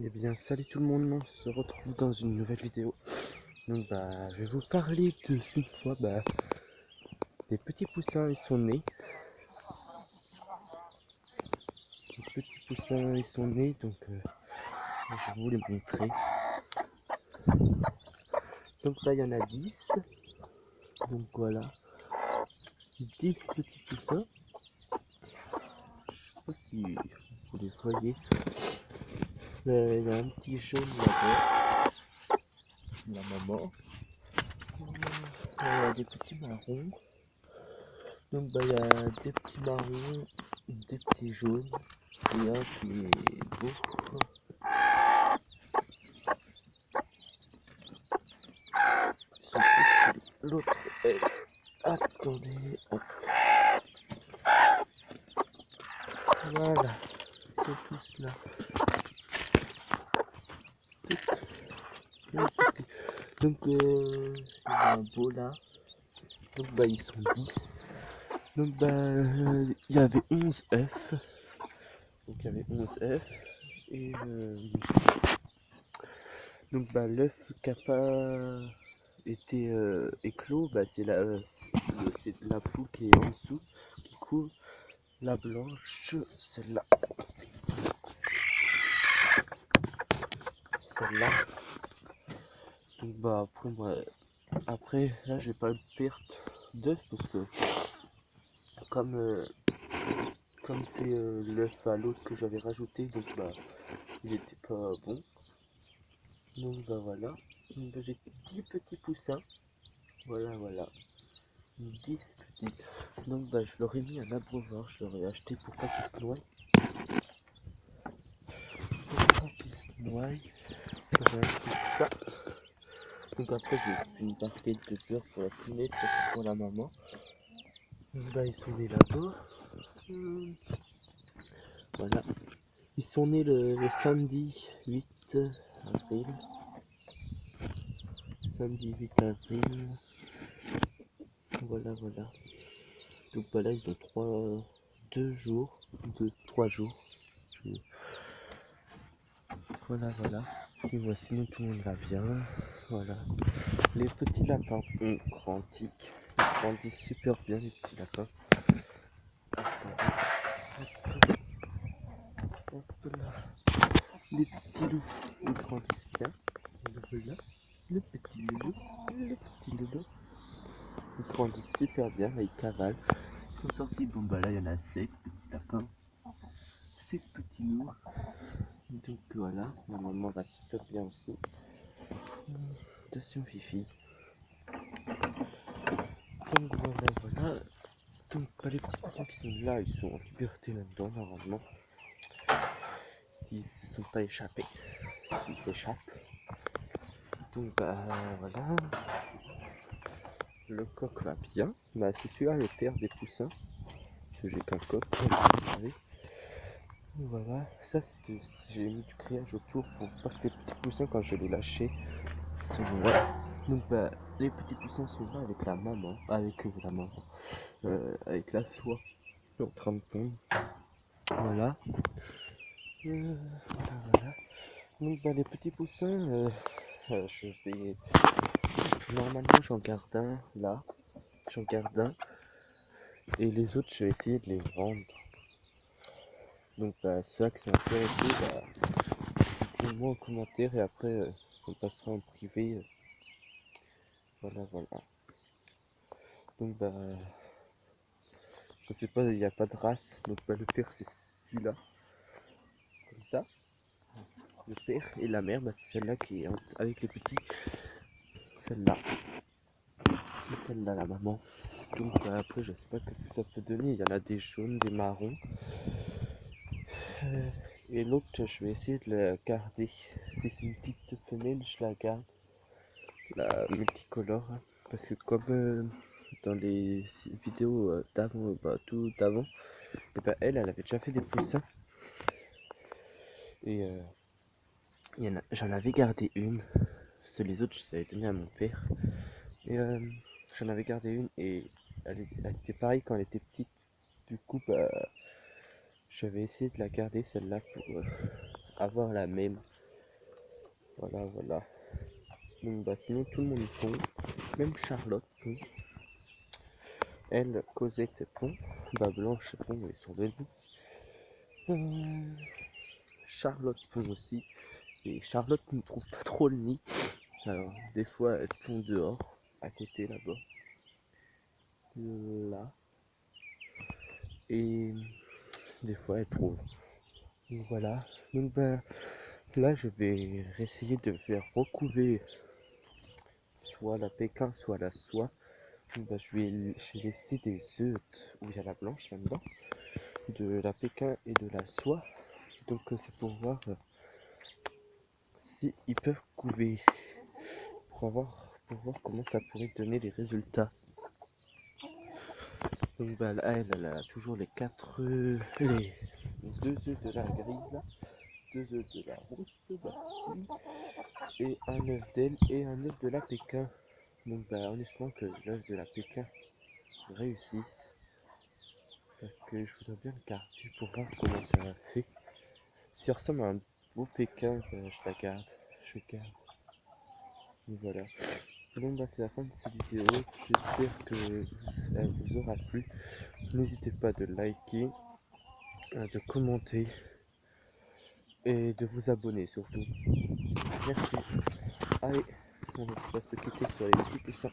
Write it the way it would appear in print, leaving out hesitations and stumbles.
Eh bien, salut tout le monde, on se retrouve dans une nouvelle vidéo. Donc, je vais vous parler de cette fois, des petits poussins, ils sont nés. Les petits poussins, ils sont nés, donc je vais vous les montrer. Donc là, il y en a 10. Donc voilà, 10 petits poussins. Je sais pas si vous les voyez. Il y a un petit jaune là-bas, la maman. Il y a des petits marrons. Donc il y a des petits marrons, des petits jaunes et un qui est beau. Ils sont tous l'autre est. Attendez, hop. Voilà, ils sont tous là. Donc il y a un beau là. Donc ils sont 10. Donc il y avait 11 œufs. Donc il y avait 11 œufs. Et donc l'œuf qui n'a pas été éclos, c'est la poule qui est en dessous, qui coule. La blanche, celle-là. Celle-là. Donc après là j'ai pas eu de perte d'œuf parce que comme c'est l'œuf à l'autre que j'avais rajouté, donc il était pas bon. Donc voilà. Donc, j'ai 10 petits poussins. Voilà. 10 petits. Donc je leur ai mis un abreuvoir, je leur ai acheté pour pas qu'ils se noient. Pour pas qu'ils se noient. J'ai acheté ça. Donc après j'ai fait une barquette de beurre pour la punette, surtout pour la maman. Donc ils sont nés là-bas. Voilà. Ils sont nés le samedi 8 avril. Samedi 8 avril. Voilà. Donc là ils ont 3 jours. Voilà. Et voici, sinon tout le monde va bien. Voilà. Les petits lapins ont grandi. Ils grandissent super bien les petits lapins. Attendez. Hop là. Les petits loups, ils grandissent bien. Voilà. Le petit loulou. Ils grandissent super bien, ils cavalent. Ils sont sortis, là il y en a 7 petits lapins. 7 petits loups. Donc voilà, ma maman va super bien aussi. Attention Fifi. Donc voilà. Donc les petits poussins qui sont là, ils sont en liberté là-dedans normalement. Ils se sont pas échappés. Ils s'échappent. Donc voilà. Le coq va bien. C'est celui-là le père des poussins. Parce que j'ai qu'un coq, comme vous savez. Voilà, ça j'ai mis du grillage autour pour pas que les petits poussins quand je les lâcher sont là. Donc les petits poussins sont là avec la maman, avec la soie en train de pondre. Voilà. Voilà. Donc les petits poussins, je vais normalement j'en garde un là, et les autres je vais essayer de les vendre. Donc ceux qui sont intéressés, dites-moi en commentaire et après on passera en privé. Voilà. Donc je sais pas, il n'y a pas de race. Donc le père c'est celui-là. Comme ça. Le père et la mère, c'est celle-là qui est avec les petits. Celle-là. C'est celle-là la maman. Donc après je sais pas ce que ça peut donner. Il y en a des jaunes, des marrons. Et l'autre je vais essayer de la garder. Si c'est une petite femelle, je la garde. La multicolore. Parce que comme dans les vidéos d'avant, tout d'avant, et elle avait déjà fait des poussins. Et j'en avais gardé une. Les autres, je les avais donné à mon père. Et j'en avais gardé une et elle était pareille quand elle était petite. Du coup, j'avais essayé de la garder celle-là pour avoir la même. Voilà, voilà. Donc bah sinon tout le monde pond, même Charlotte pond. Elle, Cosette pond, bah Blanche pond et son bébé. Charlotte pond aussi, et Charlotte ne trouve pas trop le nid. Alors des fois elle pond dehors, à côté là-bas. Là. Et des fois elle trouve. Donc voilà. Donc bah là je vais essayer de faire recouver soit la Pékin, soit la soie. Donc bah, j'ai laissé des œufs où il y a la blanche là-dedans, de la Pékin et de la soie. Donc c'est pour voir si ils peuvent couver, pour voir comment ça pourrait donner les résultats. Donc bah là, elle a toujours les 4 œufs, les 2 œufs de la grise là, 2 œufs de la rousse Barty, et un œuf d'elle et un œuf de la Pékin. Donc bah honnêtement que l'œuf de la Pékin réussisse, parce que je voudrais bien le garder pour voir comment ça fait. Si elle ressemble à un beau Pékin, bah, je la garde, je garde. Donc voilà. Bon bah c'est la fin de cette vidéo, j'espère que elle vous aura plu. N'hésitez pas de liker, de commenter et de vous abonner surtout. Merci. Allez, on va se quitter sur les petits poussins.